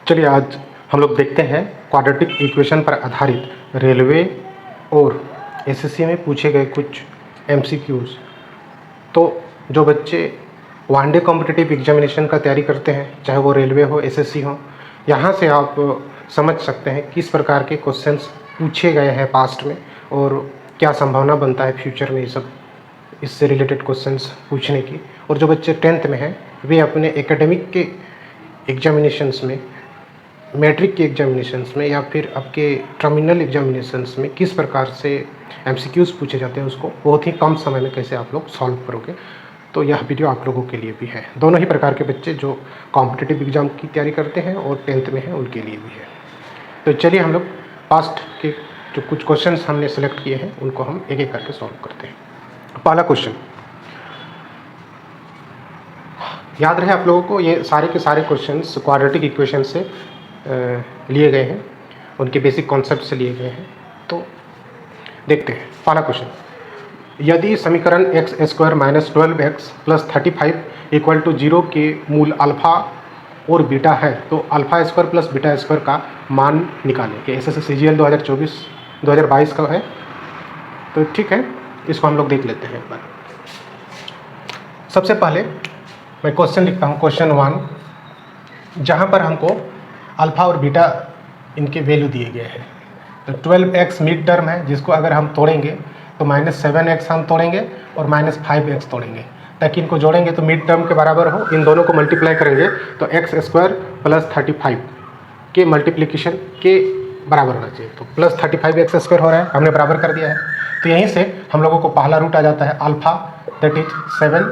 चलिए आज हम लोग देखते हैं क्वाड्रेटिक इक्वेशन पर आधारित रेलवे और एसएससी में पूछे गए कुछ एमसीक्यूज़। तो जो बच्चे वनडे कॉम्पिटिटिव एग्जामिनेशन का तैयारी करते हैं, चाहे वो रेलवे हो, एसएससी हो, यहाँ से आप समझ सकते हैं किस प्रकार के क्वेश्चंस पूछे गए हैं पास्ट में और क्या संभावना बनता है फ्यूचर में ये सब इससे रिलेटेड क्वेश्चंस पूछने की। और जो बच्चे 10th में हैं वे अपने एकेडमिक के एग्जामिनेशंस में, मैट्रिक के एग्जामिनेशंस में या फिर आपके टर्मिनल एग्जामिनेशंस में किस प्रकार से एमसीक्यूज़ पूछे जाते हैं उसको बहुत ही कम समय में कैसे आप लोग सॉल्व करोगे। तो यह वीडियो आप लोगों के लिए भी है, दोनों ही प्रकार के बच्चे जो कॉम्पिटिटिव एग्ज़ाम की तैयारी करते हैं और 10th में हैं उनके लिए भी है। तो चलिए हम लोग पास्ट के जो कुछ क्वेश्चंस हमने सेलेक्ट किए हैं उनको हम एक एक करके सॉल्व करते हैं। पहला क्वेश्चन, याद रहे आप लोगों को ये सारे के सारे क्वेश्चंस क्वाड्रेटिक इक्वेशन से लिए गए हैं, उनके बेसिक कॉन्सेप्ट से लिए गए हैं। तो देखते हैं पहला क्वेश्चन, यदि समीकरण x square minus 12x plus 35 equal to 0 के मूल अल्फ़ा और बीटा है तो alpha square plus beta square का मान निकालें। कि एस एस CGL 2022 का है। तो ठीक है, इसको हम लोग देख लेते हैं एक बार। सबसे पहले मैं क्वेश्चन लिखता हूँ, क्वेश्चन 1, जहाँ पर हमको अल्फ़ा और बीटा इनके वैल्यू दिए गए हैं। तो 12x मिड टर्म है जिसको अगर हम तोड़ेंगे तो -7x हम तोड़ेंगे और -5x तोड़ेंगे, ताकि इनको जोड़ेंगे तो मिड टर्म के बराबर हो। इन दोनों को मल्टीप्लाई करेंगे तो x स्क्वायर प्लस 35 के मल्टीप्लिकेशन के बराबर होना चाहिए। तो प्लस 35x स्क्वायर हो रहा है, हमने बराबर कर दिया है। तो यहीं से हम लोगों को पहला रूट आ जाता है alpha that is 7,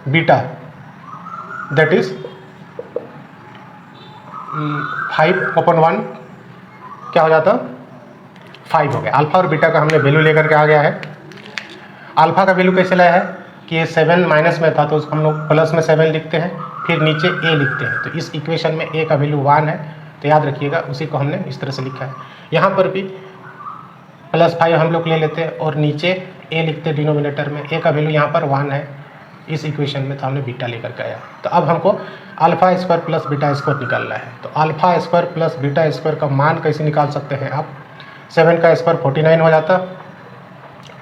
beta that is 5/1 क्या हो जाता, 5 हो गया। अल्फ़ा और बीटा का हमने वैल्यू लेकर के आ गया है। अल्फ़ा का वैल्यू कैसे लाया है कि ये 7 माइनस में था तो उसको हम लोग प्लस में 7 लिखते हैं, फिर नीचे a लिखते हैं। तो इस इक्वेशन में a का वैल्यू 1 है, तो याद रखिएगा उसी को हमने इस तरह से लिखा है। यहाँ पर भी +5 हम लोग ले लेते हैं और नीचे a लिखते हैं डिनोमिनेटर में। a का वैल्यू यहाँ पर 1 है इस इक्वेशन में, तो हमने बीटा लेकर के आया। तो अब हमको alpha square plus beta square निकालना है। तो alpha square plus beta square का मान कैसे निकाल सकते हैं आप? 7 का स्क्वायर 49 हो जाता,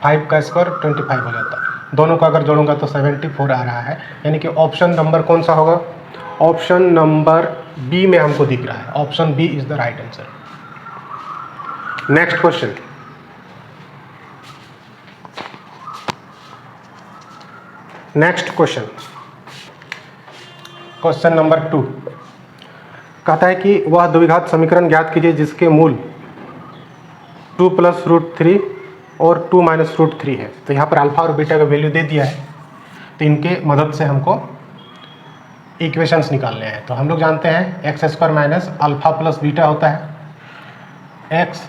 5 का स्क्वायर 25 हो जाता। दोनों को अगर जोड़ूंगा तो 74 आ रहा है, यानी कि ऑप्शन नंबर कौन सा होगा? ऑप्शन नंबर बी में हमको दिख रहा है। Option B is the right answer. Next question, question number 2 कहता है कि वह द्विघात समीकरण ज्ञात कीजिए जिसके मूल 2 + √3 और 2 - √3 है। तो यहाँ पर अल्फ़ा और बीटा का वैल्यू दे दिया है, तो इनके मदद से हमको इक्वेशंस निकालने हैं। तो हम लोग जानते हैं x square minus alpha plus beta होता है, एक्स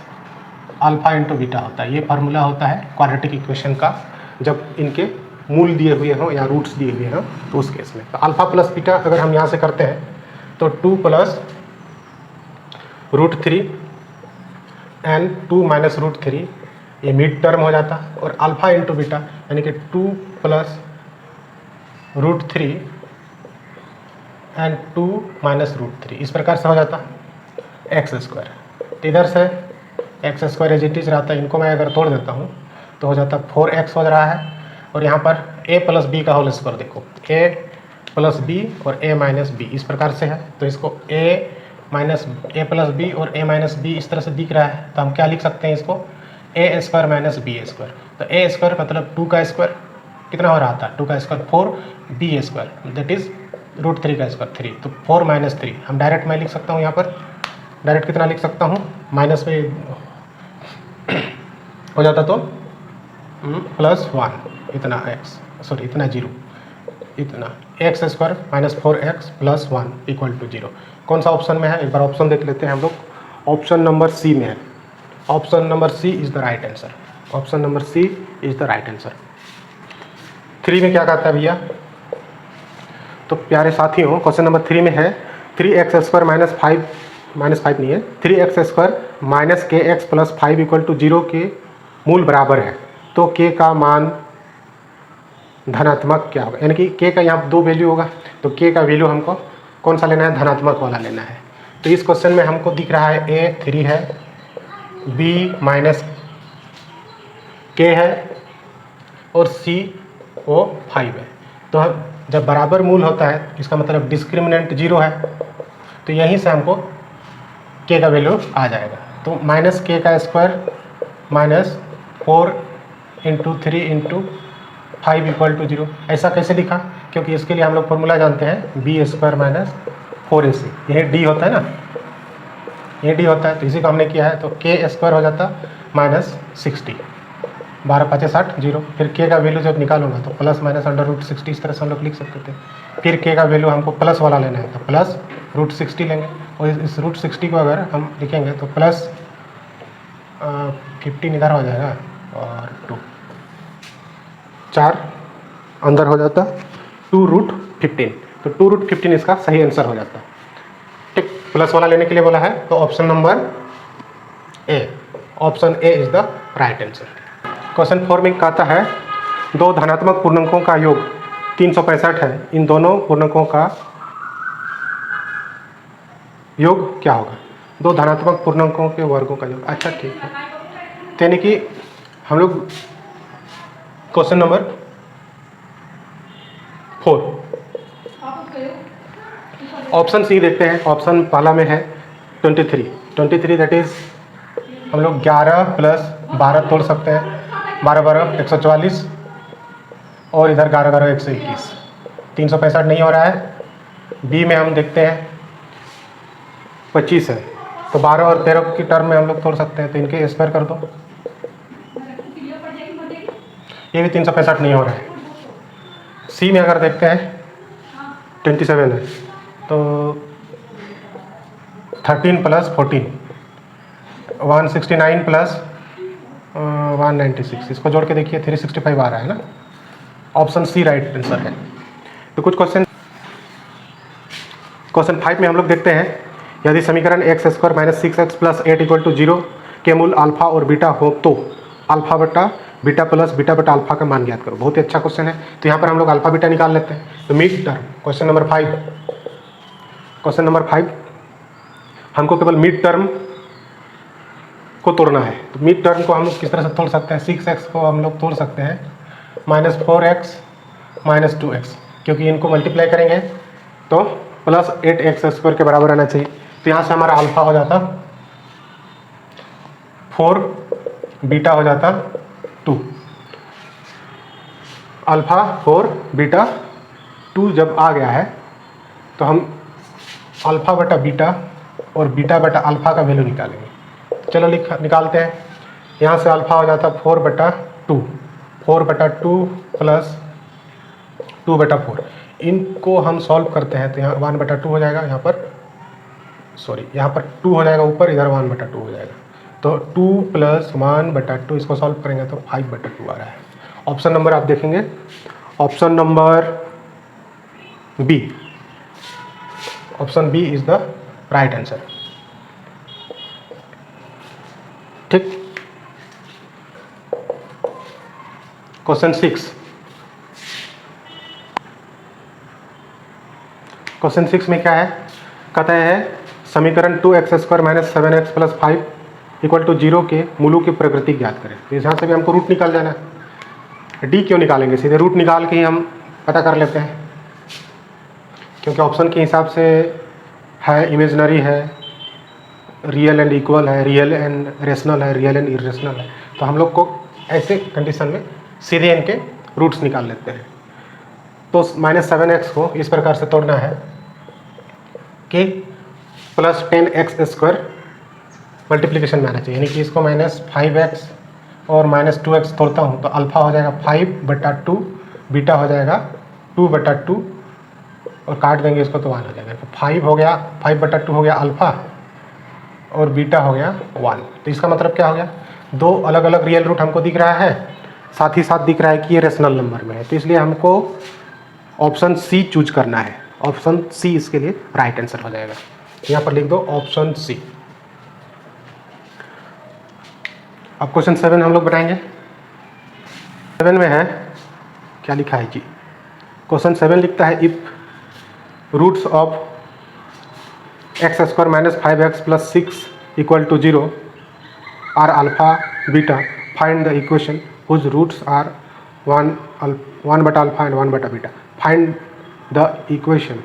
अल्फ़ा इंटू बीटा होता है। ये फार्मूला होता है क्वाड्रेटिक इक्वेशन का, जब इनके मूल दिए हुए हों या रूट्स दिए हुए हों तो उस केस में। तो अल्फ़ा प्लस बीटा अगर हम यहाँ से करते हैं तो 2 + √3 एंड 2 - √3 ये मिड टर्म हो जाता, और अल्फ़ा इंटू बीटा यानी कि 2 + √3 एंड 2 - √3 इस प्रकार से हो जाता एक्स स्क्वायर। तो इधर से x square as it is रहता है, इनको मैं अगर तोड़ देता हूँ तो हो जाता 4x हो रहा है। और यहाँ पर a + b का होल स्क्वायर देखो, a + b और a - b इस प्रकार से है। तो इसको a + b और a - b इस तरह से दिख रहा है। तो हम क्या लिख सकते हैं इसको? a square minus b square. तो a स्क्वायर मतलब 2 का स्क्वायर कितना हो रहा था? 2 का square 4, b square that is √3 का स्क्वायर 3। तो 4 - 3 हम डायरेक्ट मैं लिख सकता हूँ, यहाँ पर डायरेक्ट कितना लिख सकता हूँ? माइनस में हो जाता तो +1 इतना x, सॉरी इतना 0, इतना x स्क्वायर माइनस 4x + 1 = 0। कौन सा ऑप्शन में है? एक बार ऑप्शन देख लेते हैं हम लोग। ऑप्शन नंबर सी में है। Option number C is the right answer. Option number C is the right answer. 3 में क्या कहता है भैया? तो प्यारे साथियों क्वेश्चन नंबर 3 में है 3x स्क्वायर माइनस 5 नहीं है, 3x स्क्वायर माइनस kx + 5 = 0 के मूल बराबर है। तो k का मान धनात्मक क्या होगा? यानी कि k का यहाँ 2 वैल्यू होगा, तो k का वैल्यू हमको कौन सा लेना है? धनात्मक वाला लेना है। तो इस क्वेश्चन में हमको दिख रहा है ए 3 है, बी माइनस के है और सी वो 5 है। तो हम जब बराबर मूल होता है इसका मतलब डिस्क्रिमिनेंट 0 है, तो यहीं से हमको के का वैल्यू आ जाएगा। तो माइनस के का square minus 4 into 3 into 5 equal to 0। ऐसा कैसे लिखा? क्योंकि इसके लिए हम लोग फॉर्मूला जानते हैं बी स्क्वायर माइनस 4ac, यही डी होता है ना, ये डी होता है, तो इसी को हमने किया है। तो के स्क्वायर हो जाता माइनस 60, 12 5 60 0। फिर के का वैल्यू जब निकालूंगा तो प्लस माइनस अंडर रूट 60 इस तरह से हम लोग लिख सकते थे। फिर के का वैल्यू हमको प्लस वाला लेना है तो प्लस रूट 60 लेंगे, और इस रूट 60 को अगर हम लिखेंगे तो प्लस 15 इधर हो जाएगा और 2 4 अंदर हो जाता 2 रूट 15। तो 2 रूट 15 इसका सही आंसर हो जाता। ठीक, प्लस वाला लेने के लिए बोला है तो option number A, option A is the right answer. Question 4 में कहता है दो धनात्मक पूर्णांकों का योग 365 है, इन दोनों पूर्णांकों का योग क्या होगा? दो धनात्मक पूर्णांकों के वर्गों का योग। अच्छा ठीक है, यानी कि हम लोग क्वेश्चन नंबर 4 ऑप्शन सी देखते हैं। ऑप्शन पहला में है 23 दैट इज हम लोग 11 प्लस 12 तोड़ सकते हैं, 12 12 144 और इधर 11 11 121, 365 नहीं हो रहा है। बी में हम देखते हैं 25 है, तो 12 और 13 की टर्म में हम लोग तोड़ सकते हैं, तो इनके स्क्वायर कर दो। ये भी 365 नहीं हो रहा है। सी में अगर देखते हैं 27 है, तो 13 प्लस 14 169 प्लस 196, इसको जोड़ के देखिए 365 आ रहा है ना। ऑप्शन सी राइट आंसर है। तो कुछ क्वेश्चन 5 में हम लोग देखते हैं यदि समीकरण x square minus 6x plus 8 equal to 0 के मूल अल्फा और बीटा हो तो अल्फा बटा बीटा प्लस बीटा बटा अल्फा का मान ज्ञात करो। बहुत ही अच्छा क्वेश्चन है। तो यहाँ पर हम लोग अल्फा बीटा निकाल लेते हैं। तो मिड टर्म क्वेश्चन नंबर 5 हमको केवल मिड टर्म को तोड़ना है। तो मिड टर्म को हम लोग किस तरह से तोड़ सकते हैं? 6x को हम लोग तोड़ सकते हैं माइनस 4x माइनस 2x, क्योंकि इनको मल्टीप्लाई करेंगे तो प्लस 8x स्क्वायर के बराबर आना चाहिए। तो यहाँ से हमारा अल्फा हो जाता 4, बीटा हो जाता 2, अल्फा 4 बीटा 2 जब आ गया है तो हम अल्फा बटा बीटा और बीटा बटा अल्फा का वैल्यू निकालेंगे। चलो निकालते हैं। यहाँ से अल्फा हो जाता 4 बटा 2 प्लस 2 बटा 4। इनको हम सॉल्व करते हैं तो यहाँ 1 बटा 2 हो जाएगा, यहाँ पर 2 हो जाएगा ऊपर, इधर 1 बटा 2 हो जाएगा। तो 2 प्लस 1 बटा 2 इसको सॉल्व करेंगे तो 5 बटा 2 आ रहा है। ऑप्शन नंबर आप देखेंगे, option number B, option B is the right answer. ठीक, क्वेश्चन 6 में क्या है? कहता है समीकरण 2x square minus 7x plus 5 equal to 0 के मूलों की प्रकृति ज्ञात करें। तो यहाँ से भी हमको रूट निकाल जाना है। डी क्यों निकालेंगे? सीधे रूट निकाल के ही हम पता कर लेते हैं, क्योंकि ऑप्शन के हिसाब से है इमेजनरी है, रियल एंड इक्वल है, रियल एंड रेशनल है, रियल एंड इरेशनल है। तो हम लोग को ऐसे कंडीशन में सीधे इनके रूट्स निकाल लेते हैं। तो माइनस 7x को इस प्रकार से तोड़ना है कि प्लस 10x स्क्वायर मल्टीप्लिकेशन में आना चाहिए, यानी कि इसको माइनस 5x और माइनस 2x तोड़ता हूँ तो अल्फा हो जाएगा 5 बटा 2, बीटा हो जाएगा 2 बटा 2 और काट देंगे इसको तो 1 हो जाएगा। तो 5 हो गया, 5 बटा 2 हो गया अल्फा और बीटा हो गया 1। तो इसका मतलब क्या हो गया? दो अलग अलग रियल रूट हमको दिख रहा है, साथ ही साथ दिख रहा है कि ये रेशनल नंबर में है। तो इसलिए हमको ऑप्शन सी चूज करना है। ऑप्शन सी इसके लिए राइट आंसर हो जाएगा। यहाँ पर लिख दो ऑप्शन सी। अब क्वेश्चन 7 हम लोग बनाएंगे। 7 में है क्या लिखा है जी? क्वेश्चन 7 लिखता है if roots of x square minus 5x plus 6 equal to 0 are alpha beta, find the equation whose roots are 1 बटा अल्फा एंड 1 बटा beta, find the equation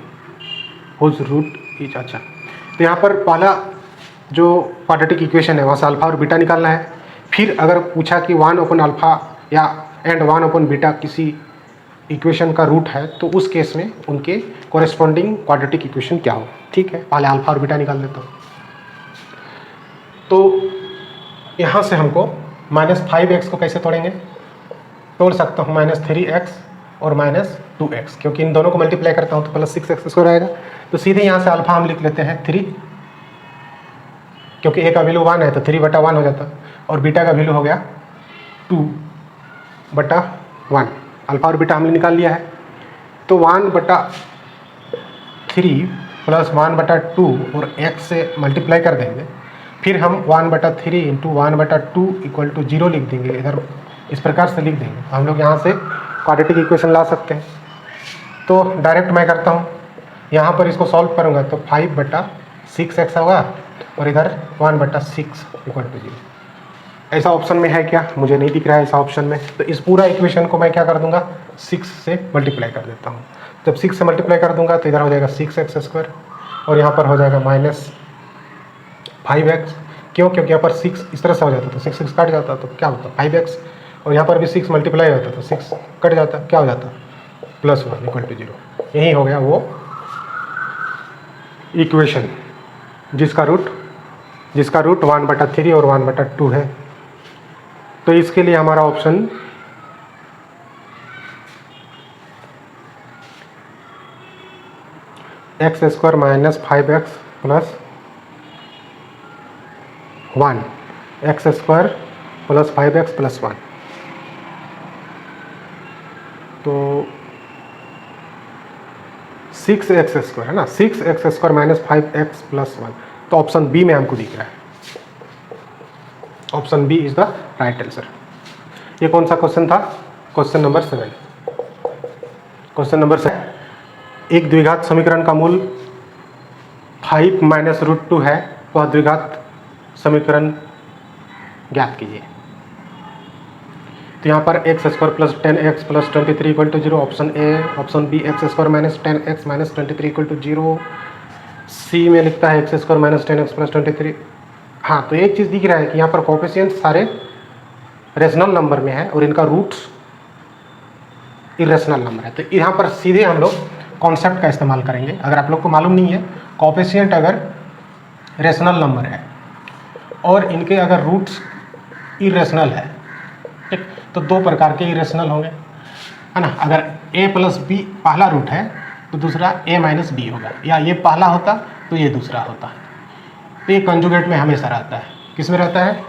whose root is. अच्छा, तो यहाँ पर पहला जो क्वाड्रेटिक इक्वेशन है वहाँ से अल्फा और बीटा निकालना है। फिर अगर पूछा कि 1 अपन अल्फा या एंड 1 अपन बीटा किसी इक्वेशन का रूट है तो उस केस में उनके कॉरेस्पॉन्डिंग क्वाड्रेटिक इक्वेशन क्या हो। ठीक है, पहले अल्फा और बीटा निकाल लेता हूँ। तो यहाँ से हमको -5x को कैसे तोड़ेंगे, तोड़ सकता हूँ -3x और -2x, क्योंकि इन दोनों को मल्टीप्लाई करता हूँ तो +6x स्क्वायर आएगा। तो सीधे यहाँ से अल्फा हम लिख लेते हैं 3, क्योंकि a का वैल्यू 1 है तो 3 बटा 1 हो जाता, और बीटा का वैल्यू हो गया 2 बटा 1। अल्फा और बीटा हमने निकाल लिया है, तो 1 बटा 3 प्लस 1 बटा 2 और x से मल्टीप्लाई कर देंगे। फिर हम 1 बटा 3 इंटू 1 बटा 2 इक्वल टू 0 लिख देंगे, इधर इस प्रकार से लिख देंगे। हम लोग यहाँ से क्वाड्रेटिक इक्वेशन ला सकते हैं। तो डायरेक्ट मैं करता हूँ, यहाँ पर इसको सॉल्व करूँगा तो 5 बटा 6x होगा और इधर 1 बटा 6 इक्वल टू 0। ऐसा ऑप्शन में है क्या, मुझे नहीं दिख रहा है ऐसा ऑप्शन में। तो इस पूरा इक्वेशन को मैं क्या कर दूंगा, 6 से मल्टीप्लाई कर देता हूँ। जब 6 से मल्टीप्लाई कर दूंगा तो इधर हो जाएगा 6x स्क्वायर और यहाँ पर हो जाएगा -5x। क्यों, क्योंकि यहाँ पर 6 इस तरह से हो जाता तो 6 कट जाता तो क्या होता 5x, और यहाँ पर भी 6 मल्टीप्लाई होता तो 6 कट जाता, क्या हो जाता +1 इक्वल टू 0। यही हो गया वो इक्वेशन जिसका रूट 1 बटा 3 और 1 बटा 2 है। तो इसके लिए हमारा option x square minus 5x plus 1, x square plus 5x plus 1। तो 6x स्क्वायर है ना, 6x square minus 5x plus 1। तो ऑप्शन बी में हमको दिख रहा है, option B is the right answer. ये कौन सा क्वेश्चन था, क्वेश्चन नंबर 7। क्वेश्चन नंबर 7, एक द्विघात समीकरण का मूल 5 माइनस √2 है, वह द्विघात समीकरण ज्ञात कीजिए। तो यहाँ पर x square plus 10x plus 23 equal to 0, option A. Option B x square minus 10x minus 23 equal to 0। C में लिखता है x square minus 10x plus 23। हाँ, तो एक चीज़ दिख रहा है कि यहाँ पर कोएफिशिएंट सारे रेशनल नंबर में है और इनका रूट्स इरेशनल नंबर है। तो यहाँ पर सीधे हम लोग कॉन्सेप्ट का इस्तेमाल करेंगे। अगर आप लोग को मालूम नहीं है, कोएफिशिएंट अगर रेशनल नंबर है और इनके अगर रूट्स इरेशनल है, ठीक, तो दो प्रकार के इरेशनल होंगे, है ना। अगर a प्लस बी पहला रूट है तो दूसरा a माइनस बी होगा, या ये पहला होता तो ये दूसरा होता। तो ये कंजुगेट में हमेशा रहता है, किस में रहता है,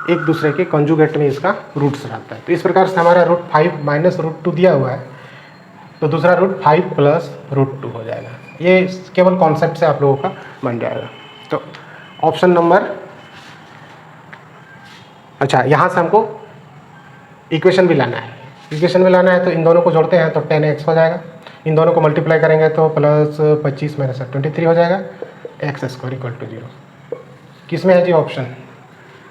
एक दूसरे के कंजुगेट में इसका रूट्स रहता है। तो इस प्रकार से हमारा रूट 5 माइनस √2 दिया हुआ है, तो दूसरा रूट 5 प्लस √2 हो जाएगा। ये केवल कॉन्सेप्ट से आप लोगों का बन जाएगा। तो ऑप्शन नंबर, अच्छा, यहाँ से हमको इक्वेशन भी लाना है। इक्वेशन में लाना है तो इन दोनों को जोड़ते हैं तो 10x हो जाएगा, इन दोनों को मल्टीप्लाई करेंगे तो प्लस 25 माइनस 23 हो जाएगा, एक्स स्क्वायर इक्वल टू 0। किस में है जी ऑप्शन,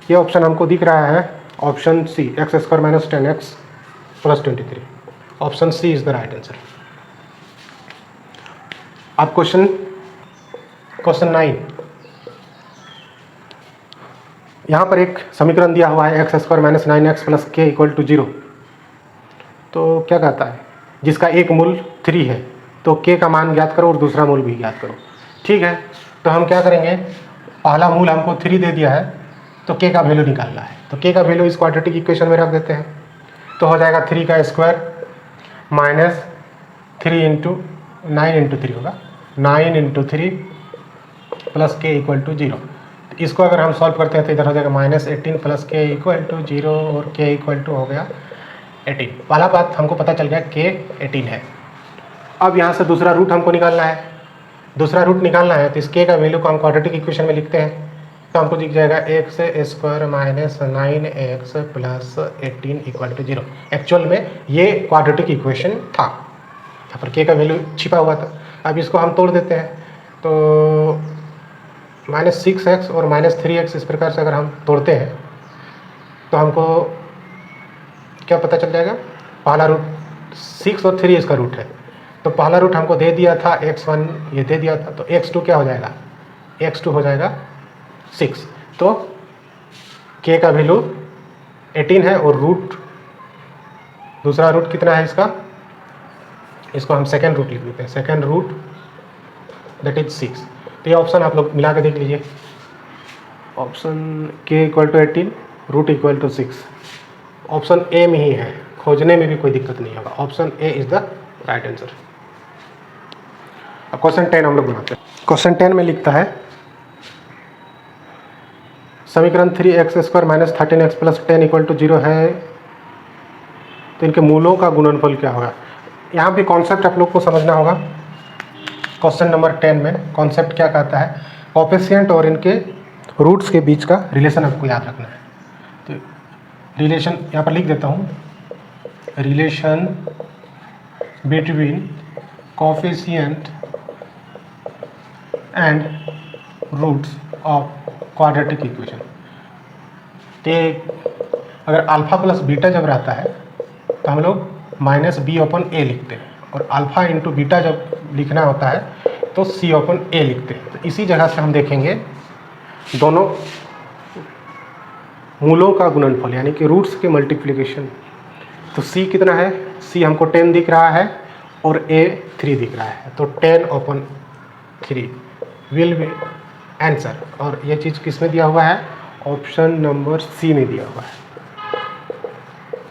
ये ऑप्शन हमको दिख रहा है option C, x square minus 10x plus 23। Option C is the right answer. अब क्वेश्चन 9, यहाँ पर एक समीकरण दिया हुआ है x square minus 9x plus k equal to 0। तो क्या कहता है, जिसका एक मूल 3 है तो के का मान ज्ञात करो और दूसरा मूल भी ज्ञात करो। ठीक है, तो हम क्या करेंगे, पहला मूल हमको 3 दे दिया है तो के का वैल्यू निकालना है। तो के का वैल्यू इस क्वाड्रेटिक इक्वेशन में रख देते हैं, तो हो जाएगा 3 का स्क्वायर माइनस 3 इंटू 9 इंटू 3 होगा, 9 into 3 plus k equal to 0। इसको अगर हम सॉल्व करते हैं तो इधर हो जाएगा -18 प्लस के इक्वल टू 0 और के इक्वल टू हो गया 18। पहला बात हमको पता चल गया के 18 है। अब यहाँ से दूसरा रूट हमको निकालना है, दूसरा रूट निकालना है तो इस के का वैल्यू को हम क्वाड्रेटिक इक्वेशन में लिखते हैं, तो हमको दिख जाएगा x square minus 9x plus 18 equal to 0। Actual में ये क्वाड्रेटिक इक्वेशन था, यहाँ पर के का वैल्यू छिपा हुआ था। अब इसको हम तोड़ देते हैं, तो -6x और -3x इस प्रकार से अगर हम तोड़ते हैं तो हमको क्या पता चल जाएगा। पहला रूट 6 और 3 इसका रूट है, तो पहला रूट हमको दे दिया था x1, ये दे दिया था, तो x2 क्या हो जाएगा, x2 हो जाएगा 6। तो k का वैल्यू 18 है और रूट दूसरा रूट कितना है इसका, इसको हम सेकेंड रूट लिख देते हैं, सेकेंड रूट दैट इज 6। तो ये ऑप्शन आप लोग मिला के देख लीजिए, option k = 18, root = 6 option A में ही है, खोजने में भी कोई दिक्कत नहीं होगा, option A is the right answer. अब क्वेश्चन 10 हम लोग बनाते हैं। क्वेश्चन 10 में लिखता है समीकरण 3x² - 13x + 10 = 0 है, तो इनके मूलों का गुणनफल क्या होगा। यहाँ भी कॉन्सेप्ट आप लोग को समझना होगा। क्वेश्चन नंबर 10 में कॉन्सेप्ट क्या कहता है, कोएफिशिएंट और इनके रूट्स के बीच का रिलेशन आपको याद रखना है। तो रिलेशन यहाँ पर लिख देता हूँ, relation between coefficient and roots of quadratic equation. तो अगर अल्फा प्लस बीटा जब रहता है तो हम लोग -b/a लिखते हैं, और अल्फा इंटू बीटा जब लिखना होता है तो c/a लिखते हैं। तो इसी जगह से हम देखेंगे दोनों मूलों का गुणनफल यानी कि रूट्स के मल्टीप्लिकेशन। तो c कितना है, c हमको 10 दिख रहा है और a 3 दिख रहा है, तो 10/3 विल बी आंसर। और ये चीज़ किस में दिया हुआ है, ऑप्शन नंबर सी में दिया हुआ है,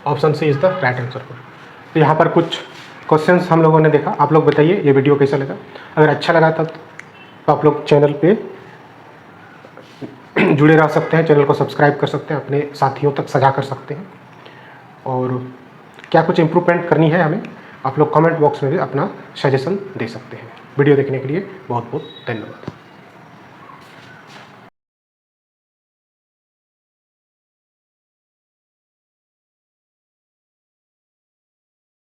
option C is the right answer. तो यहाँ पर कुछ क्वेश्चंस हम लोगों ने देखा, आप लोग बताइए ये वीडियो कैसा लगा। अगर अच्छा लगा तो आप लोग चैनल पे जुड़े रह सकते हैं, चैनल को सब्सक्राइब कर सकते हैं, अपने साथियों तक सजा कर सकते हैं। और क्या कुछ इम्प्रूवमेंट करनी है हमें, आप लोग कमेंट बॉक्स में भी अपना सजेशन दे सकते हैं। वीडियो देखने के लिए बहुत बहुत धन्यवाद।